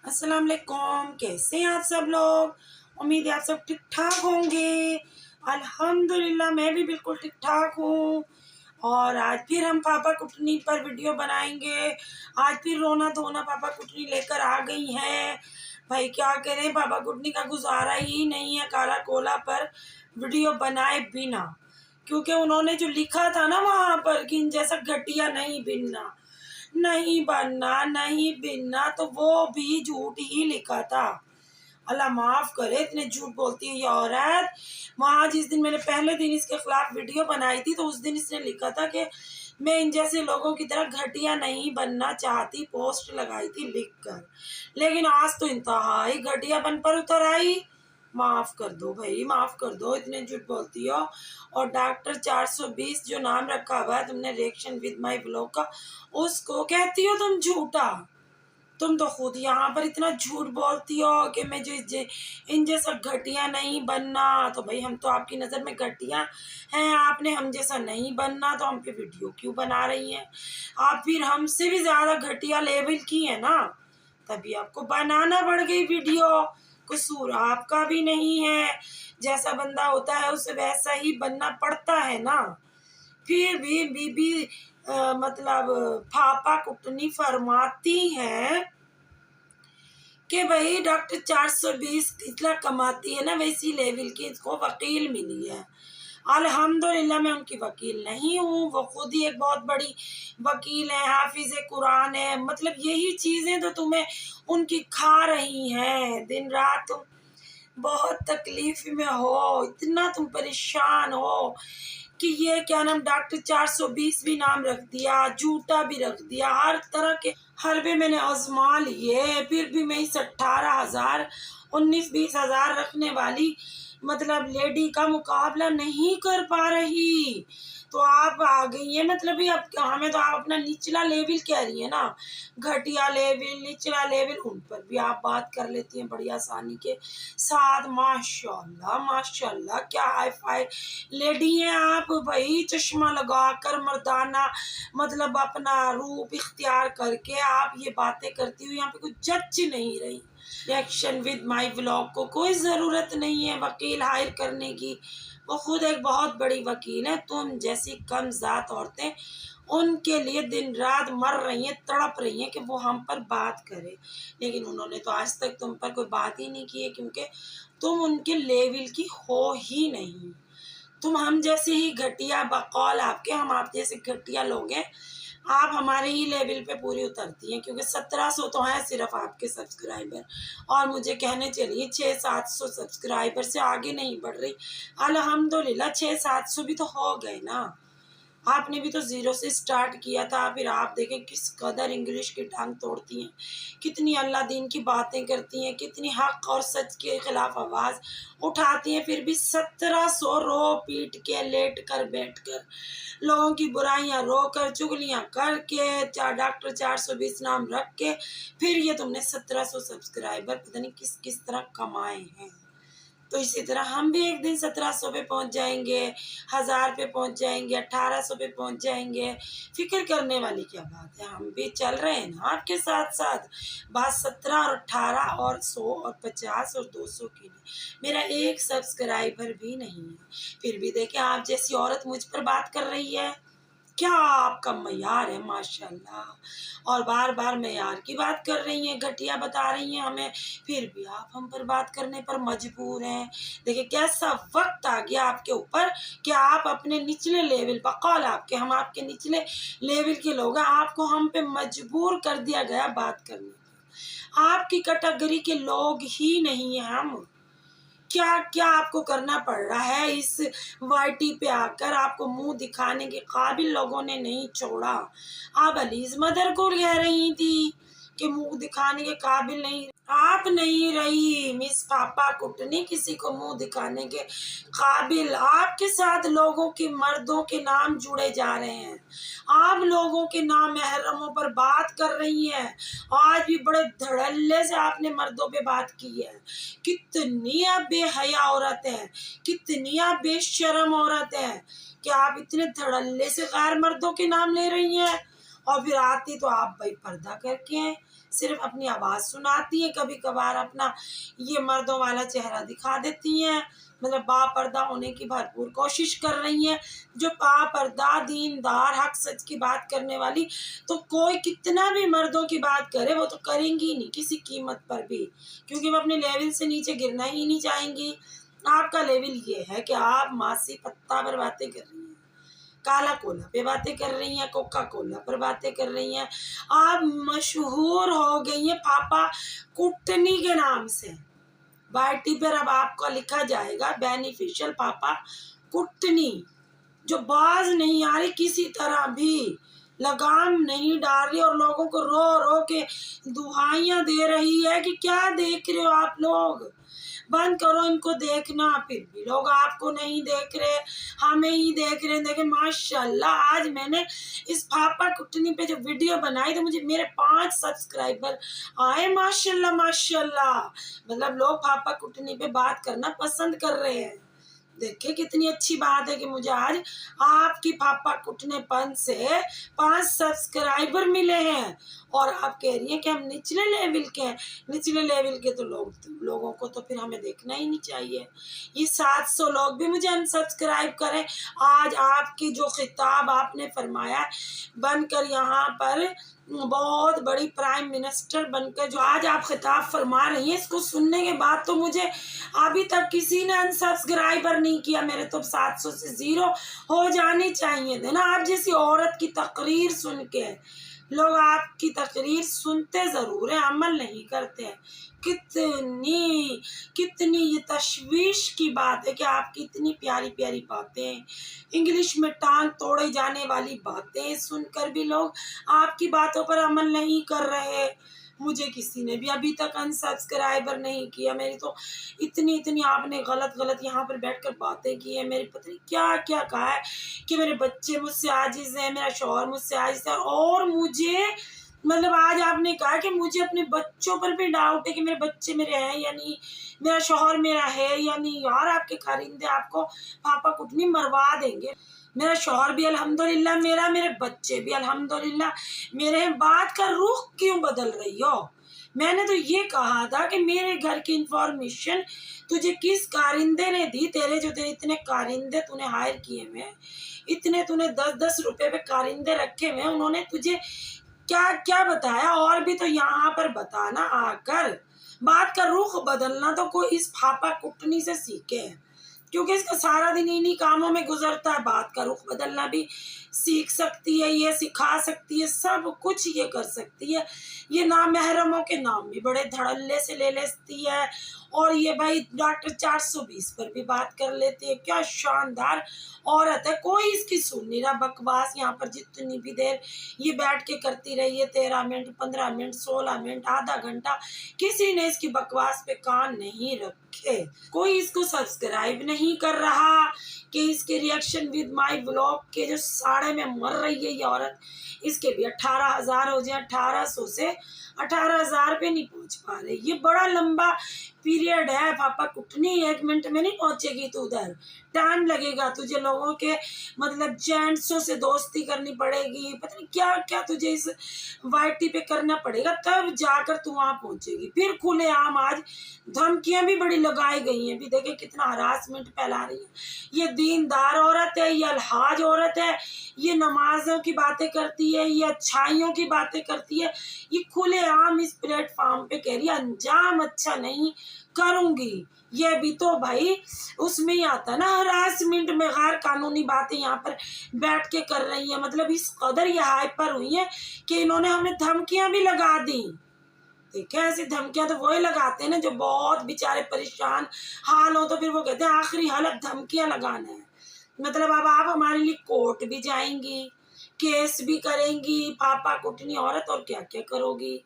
अस्सलाम वालेकुम। कैसे हैं आप सब लोग? उम्मीद है आप सब ठीक ठाक होंगे। अल्हम्दुलिल्लाह मैं भी बिल्कुल ठीक ठाक हूँ। और आज फिर हम पापा कुटनी पर वीडियो बनाएंगे। आज फिर रोना धोना पापा कुटनी लेकर आ गई हैं। भाई क्या करें, पापा कुटनी का गुजारा ही नहीं है काला कोला पर वीडियो बनाए बिना, क्योंकि उन्होंने जो लिखा था ना वहाँ पर कि इन जैसा घटिया नहीं बिनना, नहीं बनना, नहीं बिनना, तो वो भी झूठ ही लिखा था। अल्लाह माफ़ करे, इतने झूठ बोलती है ये औरत। वहाँ जिस दिन मैंने पहले दिन इसके खिलाफ वीडियो बनाई थी तो उस दिन इसने लिखा था कि मैं इन जैसे लोगों की तरह घटिया नहीं बनना चाहती, पोस्ट लगाई थी लिख कर। लेकिन आज तो इंतहाई घटियापन पर उतर आई। माफ़ कर दो भाई, माफ़ कर दो, इतने झूठ बोलती हो। और डॉक्टर 420 जो नाम रखा हुआ है तुमने रिएक्शन विद माई ब्लॉग का, उसको कहती हो तुम झूठा। तुम तो खुद यहाँ पर इतना झूठ बोलती हो कि मैं इन जैसा घटिया नहीं बनना। तो भाई हम तो आपकी नज़र में घटिया हैं, आपने हम जैसा नहीं बनना तो हम पे वीडियो क्यों बना रही हैं? आप फिर हमसे भी ज़्यादा घटिया लेवल की है ना, तभी आपको बनाना पड़ गई वीडियो। कसूर आपका भी नहीं है, जैसा बंदा होता है उसे वैसा ही बनना पड़ता है ना। फिर भी बीबी मतलब पापा कुटनी फरमाती हैं कि भाई डॉक्टर 420 कितना कमाती है ना, वैसी लेवल की इसको वकील मिली है। अल्हम्दुलिल्लाह मैं उनकी वकील नहीं हूँ, वो खुद ही एक बहुत बड़ी वकील है, हाफिज कुरान है। मतलब यही चीज़ें तो तुम्हें उनकी खा रही हैं। दिन रात तुम बहुत तकलीफ में हो, इतना तुम परेशान हो कि ये क्या नाम डॉक्टर 420 भी नाम रख दिया, झूठा भी रख दिया, हर तरह के हरबे मैंने आजमा लिए, फिर भी मैं इस 18,000 19-20 हज़ार रखने वाली मतलब लेडी का मुकाबला नहीं कर पा रही। तो आप आ गई है, मतलब ये अब हमें तो आप अपना निचला लेवल कह रही है ना, घटिया लेवल, निचला लेवल, उन पर भी आप बात कर लेती हैं बड़ी आसानी के साथ। माशाल्लाह माशाल्लाह, क्या हाई फाई लेडी हैं आप भाई। चश्मा लगा कर मर्दाना मतलब अपना रूप इख्तियार करके आप ये बातें करती हुई यहाँ पे कुछ जच नहीं रही। रिएक्शन विद माई व्लॉग को कोई ज़रूरत नहीं है वकील हायर करने की, वो खुद एक बहुत बड़ी वकील है। तुम जैसी कम ज़ात औरतें उनके लिए दिन रात मर रही हैं, तड़प रही हैं कि वो हम पर बात करें, लेकिन उन्होंने तो आज तक तुम पर कोई बात ही नहीं की है, क्योंकि तुम उनके लेवल की हो ही नहीं। तुम हम जैसे ही घटिया, बकौल आपके, हम आप जैसे घटिया लोग हैं, आप हमारे ही लेवल पे पूरी उतरती हैं, क्योंकि 1700 तो हैं सिर्फ आपके सब्सक्राइबर, और मुझे कहने चलिए 600-700 सब्सक्राइबर से आगे नहीं बढ़ रही। अल्हम्दुलिल्लाह 600-700 भी तो हो गए ना। आपने भी तो ज़ीरो से स्टार्ट किया था। फिर आप देखें किस कदर इंग्लिश की टांग तोड़ती हैं, कितनी अल्लाह दीन की बातें करती हैं, कितनी हक़ और सच के ख़िलाफ़ आवाज़ उठाती हैं। फिर भी 1700 रो पीट के, लेट कर, बैठ कर, लोगों की बुराइयां रो कर, चुगलियां करके, डॉक्टर 420 नाम रख के, फिर ये तुमने 1700 सब्सक्राइबर पता नहीं किस किस तरह कमाए हैं। तो इसी तरह हम भी एक दिन 1700 पे पहुंच जाएंगे, 1000 पे पहुंच जाएंगे, 1800 पे पहुंच जाएंगे। फिक्र करने वाली क्या बात है, हम भी चल रहे हैं ना आपके साथ साथ। बात 17 और 18 और 100 और 50 और 200 की नहीं, मेरा एक सब्सक्राइबर भी नहीं है। फिर भी देखें आप जैसी औरत मुझ पर बात कर रही है, क्या आपका मयार है माशाल्लाह। और बार बार मयार की बात कर रही हैं, घटिया बता रही हैं हमें, फिर भी आप हम पर बात करने पर मजबूर हैं। देखिए कैसा वक्त आ गया आपके ऊपर कि आप अपने निचले लेवल, बकौल आपके, हम आपके निचले लेवल के लोग हैं, आपको हम पे मजबूर कर दिया गया बात करने पर। आपकी कैटेगरी के लोग ही नहीं हैं हम। क्या क्या आपको करना पड़ रहा है इस वाईटी पे आकर, आपको मुंह दिखाने के काबिल लोगों ने नहीं छोड़ा। आप अलीज मदर को कह रही थी कि मुंह दिखाने के काबिल नहीं, आप नहीं रही मिस पापा कुटनी किसी को मुंह दिखाने के काबिल। आपके साथ लोगों के, मर्दों के नाम जुड़े जा रहे हैं, आप लोगों के नाम महरमों पर बात कर रही हैं। आज भी बड़े धड़ल्ले से आपने मर्दों पे बात की है। कितनी आप बेहया औरत हैं, कितनी आप बेशर्म औरत हैं कि आप इतने धड़ल्ले से गैर मर्दों के नाम ले रही हैं। और फिर आती तो आप भाई पर्दा करके हैं, صرف اپنی آواز سناتی ہیں، کبھی کبھار اپنا یہ مردوں والا چہرہ دکھا دیتی ہیں، مطلب با پردہ ہونے کی بھرپور کوشش کر رہی ہیں۔ جو با پردہ دیندار حق سچ کی بات کرنے والی، تو کوئی کتنا بھی مردوں کی بات کرے وہ تو کریں گی نہیں کسی قیمت پر بھی، کیونکہ وہ اپنے لیول سے نیچے گرنا ہی نہیں چاہیں گی۔ آپ کا لیول یہ ہے کہ آپ ماسی پتا پر باتیں کر رہی ہیں، کالا کولا پہ باتیں کر رہی ہیں، کوکا کولا پر باتیں کر رہی ہیں۔ آپ مشہور ہو گئی ہیں پاپا کٹنی کے نام سے۔ وائی ٹی پر اب آپ کو لکھا جائے گا بینیفیشل پاپا کٹنی، جو باز نہیں آ رہی کسی طرح بھی، لگام نہیں ڈال رہی، اور لوگوں کو رو رو کے دہائیاں دے رہی ہے کہ کیا دیکھ رہے ہو آپ لوگ، بند کرو ان کو دیکھنا۔ پھر بھی لوگ آپ کو نہیں دیکھ رہے، ہمیں ہی دیکھ رہے ہیں۔ دیکھیں ماشاءاللہ، آج میں نے اس پاپا کٹنی پہ جو ویڈیو بنائی تو مجھے میرے 5 سبسکرائبر آئے، ماشاءاللہ ماشاءاللہ، مطلب لوگ پاپا کٹنی پہ بات کرنا پسند کر رہے ہیں۔ دیکھیں کتنی اچھی بات ہے کہ مجھے آج آپ کی پاپا کٹنے پن سے 5 سبسکرائبر ملے ہیں، اور آپ کہہ رہی ہیں کہ ہم نچلے لیول کے ہیں۔ نچلے لیول کے تو لوگوں کو تو پھر ہمیں دیکھنا ہی نہیں چاہیے۔ یہ 700 لوگ بھی مجھے انسبسکرائب کریں۔ آج آپ کی جو خطاب آپ نے فرمایا بن کر یہاں پر بہت بڑی پرائم منسٹر بن کر جو آج آپ خطاب فرما رہی ہیں، اس کو سننے کے بعد تو مجھے ابھی تک کسی نے انسبسکرائبر نہیں کیا۔ میرے تو 700 سے 0 ہو جانے چاہیے تھے نا۔ آپ جیسی عورت کی تقریر سن کے لوگ آپ کی تقریر سنتے ضرور ہیں، عمل نہیں کرتے ہیں۔ کتنی یہ تشویش کی بات ہے کہ آپ کی اتنی پیاری پیاری باتیں، انگلش میں ٹانگ توڑے جانے والی باتیں سن کر بھی لوگ آپ کی باتوں پر عمل نہیں کر رہے۔ مجھے کسی نے بھی ابھی تک انسبسکرائبر نہیں کیا۔ میری تو اتنی آپ نے غلط یہاں پر بیٹھ کر باتیں کی ہیں، میری پتہ نہیں کیا کیا کہا ہے کہ میرے بچے مجھ سے عاجز ہیں، میرا شوہر مجھ سے عاجز ہے، اور مجھے مطلب آج آپ نے کہا کہ مجھے اپنے بچوں پر بھی ڈاؤٹ ہے کہ میرے بچے میرے ہیں یا نہیں، میرا شوہر میرا ہے یا نہیں۔ یار آپ کے کارندے آپ کو پاپا کٹنی مروا دیں گے۔ میرا شوہر بھی الحمدللہ میرا، میرے بچے بھی الحمدللہ میرے ہیں۔ بات کا رخ کیوں بدل رہی ہو؟ میں نے تو یہ کہا تھا کہ میرے گھر کی انفارمیشن تجھے کس کارندے نے دی؟ تیرے اتنے کارندے تو نے ہائر کیے ہوئے، اتنے تو نے 10-10 روپے پہ کارندے رکھے ہوئے، انہوں نے تجھے کیا بتایا؟ اور بھی تو یہاں پر بتانا آ کر۔ بات کا رخ بدلنا تو کوئی اس پاپا کٹنی سے سیکھے، کیونکہ اس کا سارا دن انہی کاموں میں گزرتا ہے۔ بات کا رخ بدلنا بھی سیکھ سکتی ہے، یہ سکھا سکتی ہے، سب کچھ یہ کر سکتی ہے۔ یہ نامحرموں کے نام بھی بڑے دھڑلے سے لے لیتی ہے، اور یہ بھائی ڈاکٹر 420 پر بھی بات کر لیتی ہے۔ کیا شاندار عورت ہے، کوئی اس کی سن نہیں رہا بکواس۔ یہاں پر جتنی بھی دیر یہ بیٹھ کے کرتی رہی ہے، 13 منٹ 15 منٹ 16 منٹ آدھا گھنٹہ، کسی نے اس کی بکواس پہ کان نہیں رکھے۔ کوئی اس کو سبسکرائب نہیں کر رہا کہ اس کے ریئیکشن ود مائی بلاگ کے جو ساڑے میں مر رہی ہے یہ عورت، اس کے بھی 18,000 ہو جائیں، 1800 سے 18,000 پہ نہیں پہنچ پا رہے۔ یہ بڑا لمبا پیریڈ ہے پاپا کٹنی، 1 منٹ میں نہیں پہنچے گی تو ادھر، ٹائم لگے گا تجھے۔ لوگوں کے مطلب جینٹسوں سے دوستی کرنی پڑے گی، پتہ نہیں کیا کیا تجھے اس وائی ٹی پہ کرنا پڑے گا، تب جا کر تو وہاں پہنچے گی۔ پھر کھلے عام آج دھمکیاں بھی بڑی لگائی گئی ہیں، بھی دیکھیں کتنا ہراسمنٹ پھیلا رہی ہے۔ یہ دیندار عورت ہے، یہ الحاج عورت ہے، یہ نمازوں کی باتیں کرتی ہے، یہ اچھائیوں کی باتیں کرتی ہے، یہ کھلے عام اس پلیٹ فارم پہ کہہ رہی ہے انجام اچھا نہیں کروں گی۔ یہ بھی تو بھائی اس میں ہی آتا نا، ہراسمنٹ میں غیر قانونی باتیں یہاں پر بیٹھ کے کر رہی ہیں۔ مطلب اس قدر یہ ہائپر ہوئی ہیں کہ انہوں نے ہمیں دھمکیاں بھی لگا دی۔ دیکھیں ایسی دھمکیاں تو وہی لگاتے ہیں نا جو بہت بیچارے پریشان حال ہو، تو پھر وہ کہتے ہیں آخری حالت دھمکیاں لگانا ہے۔ مطلب اب آپ ہمارے لیے کورٹ بھی جائیں گی، کیس بھی کریں گی، پاپا کٹنی عورت، اور کیا کیا کرو گی۔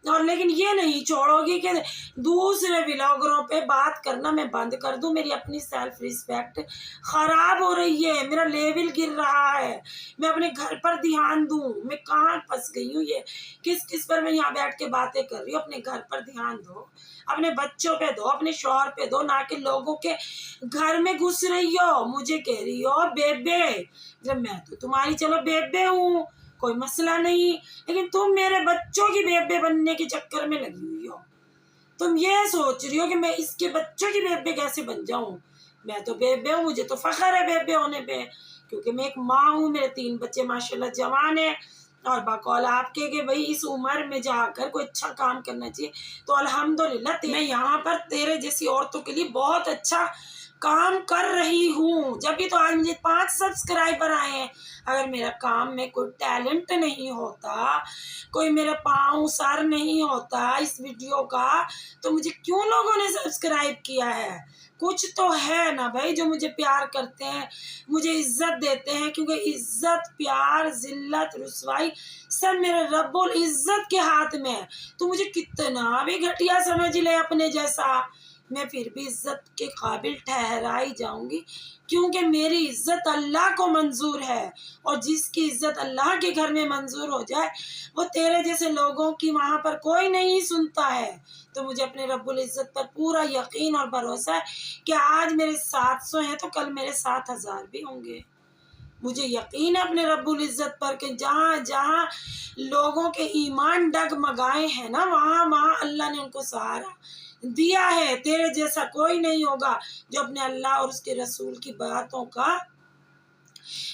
اور لیکن یہ نہیں چھوڑو گی کہ دوسرے بلاگروں پہ بات کرنا میں بند کر دوں۔ میری اپنی سیلف رسپیکٹ خراب ہو رہی ہے، میرا لیول گر رہا ہے، میں اپنے گھر پر دھیان دوں۔ میں کہاں پھنس گئی ہوں، یہ کس پر میں یہاں بیٹھ کے باتیں کر رہی ہوں۔ اپنے گھر پر دھیان دو، اپنے بچوں پہ دو، اپنے شوہر پہ دو، نہ کہ لوگوں کے گھر میں گھس رہی ہو، مجھے کہہ رہی ہو بیبے۔ جب میں تو تمہاری چلو بیبے ہوں، कोई मसला नहीं, लेकिन तुम मेरे बच्चों की बेबे बनने के चक्कर में लगी हुई हो। तुम ये सोच रही हो कि मैं इसके बच्चों की बेबे कैसे बन जाऊं। मैं तो बेबे हूँ, मुझे तो फख्र है बेबे होने पे, क्योंकि मैं एक माँ हूँ, मेरे 3 बच्चे माशाल्लाह जवान है। और बकौल आपके कि भाई इस उम्र में जाकर कोई अच्छा काम करना चाहिए, तो अल्हम्दुलिल्लाह मैं यहाँ पर तेरे जैसी औरतों के लिए बहुत अच्छा काम कर रही हूँ। जब भी तो आज मुझे 5 सब्सक्राइबर आए हैं। अगर मेरा काम में कोई टैलेंट नहीं होता, कोई मेरा पाँव सर नहीं होता इस वीडियो का, तो मुझे क्यों लोगों ने सब्सक्राइब किया है। कुछ तो है ना भाई जो मुझे प्यार करते हैं, मुझे इज्जत देते हैं, क्योंकि इज्जत, प्यार, जिल्लत, रुसवाई सब मेरे रब्बुल इज्जत के हाथ में है। तो मुझे कितना भी घटिया समझ ले अपने जैसा, मैं फिर भी इज्जत के काबिल ठहराई जाऊंगी, क्योंकि मेरी इज्जत अल्लाह को मंजूर है। और जिसकी इज्जत अल्लाह के घर में मंजूर हो जाए, वो तेरे जैसे लोगों की वहाँ पर कोई नहीं सुनता है। तो मुझे अपने रब्बुल इज्जत पर पूरा यकीन और भरोसा है कि आज मेरे 700 हैं तो कल मेरे 7000 भी होंगे। मुझे यकीन है अपने रब्बुल इज्जत पर कि जहाँ जहाँ लोगों के ईमान डगमगाए हैं ना, वहाँ वहाँ अल्लाह ने उनको सहारा दिया है। तेरे जैसा कोई नहीं होगा जो अपने अल्लाह और उसके रसूल की बातों का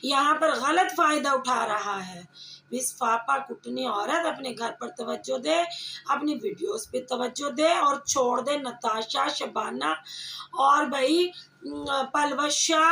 यहाँ पर गलत फायदा उठा रहा है। इस फापा कुटनी औरत अपने घर पर तवज्जो दे, अपनी वीडियोस पे तवज्जो दे और छोड़ दे नताशा, शबाना और भाई पलवशा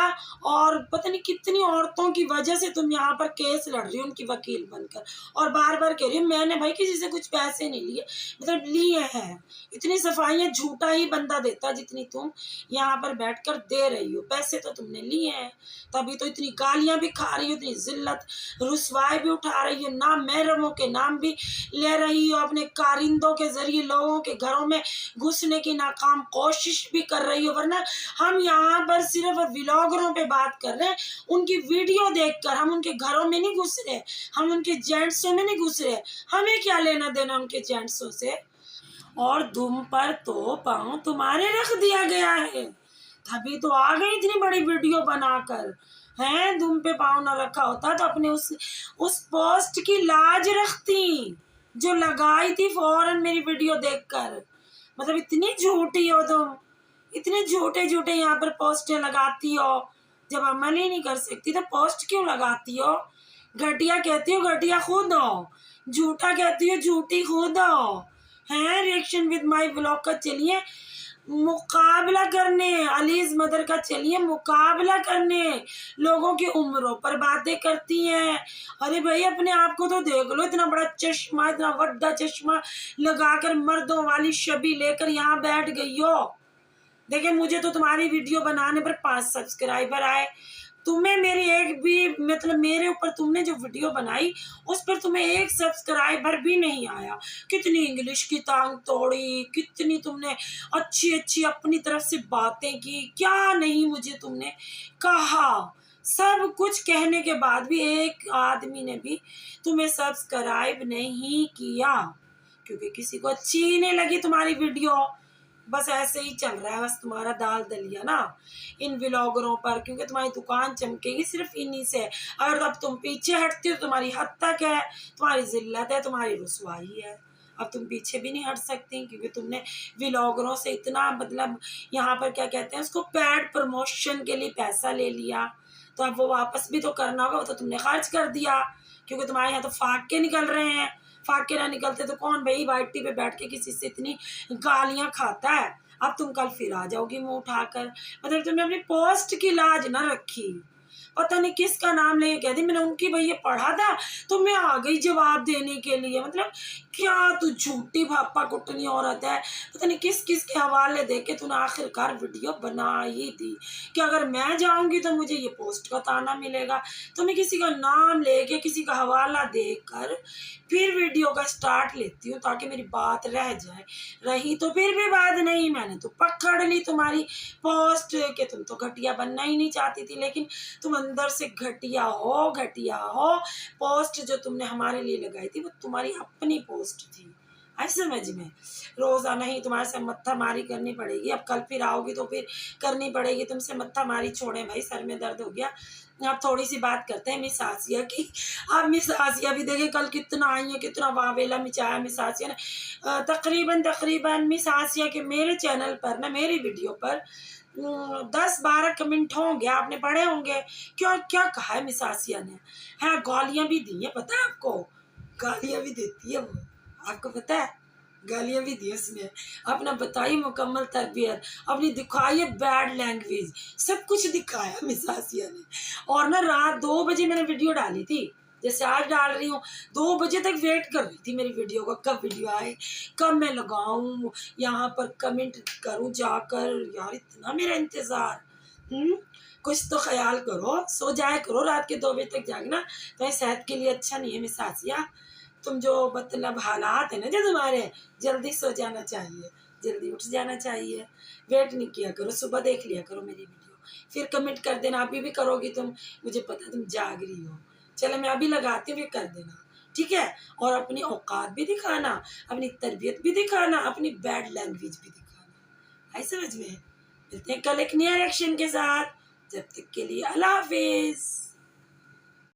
और पता नहीं कितनी औरतों की वजह से तुम यहाँ पर केस लड़ रही हो उनकी वकील बनकर, और बार बार कह रही हो मैंने भाई किसी से कुछ पैसे नहीं लिए, मतलब लिए हैं। इतनी सफाइयाँ झूठा ही बंदा देता जितनी तुम यहाँ पर बैठकर दे रही हो, पैसे तो तुमने लिए हैं, तभी तो इतनी गालियाँ भी खा रही हो, इतनी जिल्लत रुसवाई भी उठा रही हो, नाम महरमों के नाम भी ले रही हो, अपने कारिंदों के जरिए लोगों के घरों में घुसने की नाकाम कोशिश भी कर रही हो। वरना हम यहाँ पर सिर्फ व्लॉगरों पे बात कर रहे हैं, उनकी वीडियो देखकर। हम उनके घरों में नहीं घुस रहे, हम उनके जेंट्सों में नहीं घुस रहे, हमें क्या लेना देना उनके जेंट्सों से। और दुम पर तो पाँव तुम्हारे रख दिया गया है, तभी तो आ गई इतनी बड़ी वीडियो बनाकर। हैं, दुम पे पाँव ना रखा होता तो अपने उस पोस्ट की लाज रखती जो लगाई थी फौरन मेरी वीडियो देखकर। मतलब इतनी झूठी हो तुम, इतने झूठे झूठे यहाँ पर पोस्टें लगाती हो। जब अमल ही नहीं कर सकती तो पोस्ट क्यों लगाती हो। घटिया कहती हो घटिया खुद हो, झूठा कहती हो झूठी खुद हो। हैं, रिएक्शन विद माय ब्लॉग का चलिए मुकाबला करने, अलीज मदर का चलिए मुकाबला करने। लोगों की उम्रों पर बातें करती हैं। अरे भाई अपने आप को तो देख लो, इतना बड़ा चश्मा, इतना वड्डा चश्मा लगाकर मर्दों वाली छवि लेकर यहाँ बैठ गई हो। देखिए मुझे तो तुम्हारी वीडियो बनाने पर 5 सब्सक्राइबर आए, तुम्हें मेरी एक भी, मतलब मेरे ऊपर तुमने जो वीडियो बनाई उस पर तुम्हें 1 सब्सक्राइबर भी नहीं आया। कितनी इंग्लिश की टांग तोड़ी, कितनी तुमने अच्छी अच्छी अपनी तरफ से बातें की, क्या नहीं मुझे तुमने कहा। सब कुछ कहने के बाद भी एक आदमी ने भी तुम्हें सब्सक्राइब नहीं किया, क्योंकि किसी को अच्छी ही नहीं लगी तुम्हारी वीडियो। बस ऐसे ही चल रहा है बस तुम्हारा दाल दलिया ना इन व्लॉगरों पर, क्योंकि तुम्हारी दुकान चमकेगी सिर्फ इन्हीं से। अगर अब तुम पीछे हटती हो तुम्हारी हद तक है, तुम्हारी जिल्लत है, तुम्हारी रुसवाई है। अब तुम पीछे भी नहीं हट सकती, क्योंकि तुमने व्लॉगरों से इतना, मतलब यहाँ पर क्या कहते हैं उसको, पैड प्रमोशन के लिए पैसा ले लिया, तो अब वो वापस भी तो करना होगा, वो तो तुमने खर्च कर दिया, क्योंकि तुम्हारे यहाँ तो फाके निकल रहे हैं। फाके ना निकलते तो कौन भाई वाइटी पे बैठ के किसी से इतनी गालियां खाता है। अब तुम कल फिर आ जाओगी मुंह उठाकर, मतलब तुमने अपनी पोस्ट की लाज ना रखी। पता नहीं किसका नाम लेके कह दी, मैंने उनकी भैया पढ़ा था तो मैं आ गई जवाब देने के लिए। मतलब क्या तू झूठी भापा कुटनी औरत है। पता नहीं किस किस के हवाले दे के तूने आखिरकार वीडियो बना ही दी कि अगर मैं जाऊंगी तो मुझे ये पोस्ट का ताना मिलेगा। तो मैं किसी का नाम लेके, किसी का हवाला देकर फिर वीडियो का स्टार्ट लेती हूँ ताकि मेरी बात रह जाए। रही तो फिर भी बात नहीं, मैंने तो पकड़ ली तुम्हारी पोस्ट कि तुम तो घटिया बनना ही नहीं चाहती थी, लेकिन तुम अंदर से घटिया हो, घटिया हो। पोस्ट जो तुमने हमारे लिए लगाई थी वो तुम्हारी अपनी पोस्ट थी, आई समझ में। रोज़ाना ही तुम्हारे से मत्था मारी करनी पड़ेगी। अब कल फिर आओगी तो फिर करनी पड़ेगी तुमसे मत्था मारी। छोड़ें भाई, सर में दर्द हो गया। अब थोड़ी सी बात करते हैं मिस आसिया की। अब मिस आसिया भी देखे कल कितना आई है, कितना वावेला मचाया मिस आसिया ने। तकरीबन मिस आसिया के मेरे चैनल पर ना, मेरी वीडियो पर 10-12 कमेंट होंगे, आपने पढ़े होंगे। क्या क्या कहा है मिस आसिया ने। हाँ, गालियाँ भी दी हैं, पता है आपको। गालियाँ भी देती है वो, आपको पता है। गालियाँ भी दी उसने। अपना बताई मुकम्मल तरबियत, अपनी दिखाई है बैड लैंग्वेज, सब कुछ दिखाया मिस आसिया ने। और ना रात 2 बजे मैंने वीडियो डाली थी, जैसे आज डाल रही हूँ। 2 बजे तक वेट कर रही थी मेरी वीडियो का, कब वीडियो आए, कब मैं लगाऊं, यहाँ पर कमेंट करूं जाकर। यार इतना मेरा इंतज़ार। कुछ तो ख्याल करो, सो जाया करो। रात के 2 बजे तक जागना तो सेहत के लिए अच्छा नहीं है मिस आसिया। तुम जो मतलब हालात है ना जो तुम्हारे, जल्दी सो जाना चाहिए, जल्दी उठ जाना चाहिए। वेट नहीं किया करो, सुबह देख लिया करो मेरी वीडियो, फिर कमेंट कर देना। अभी भी करोगी तुम, मुझे पता तुम जाग रही हो। चलो मैं अभी लगाती हूँ, कर देना, ठीक है। और अपनी औकात भी दिखाना, अपनी तरबियत भी दिखाना, अपनी बैड लैंग्वेज भी दिखाना। आई समझ में। मिलते हैं कल एक नया एक्शन के साथ। जब तक के लिए अल्लाह हाफिज।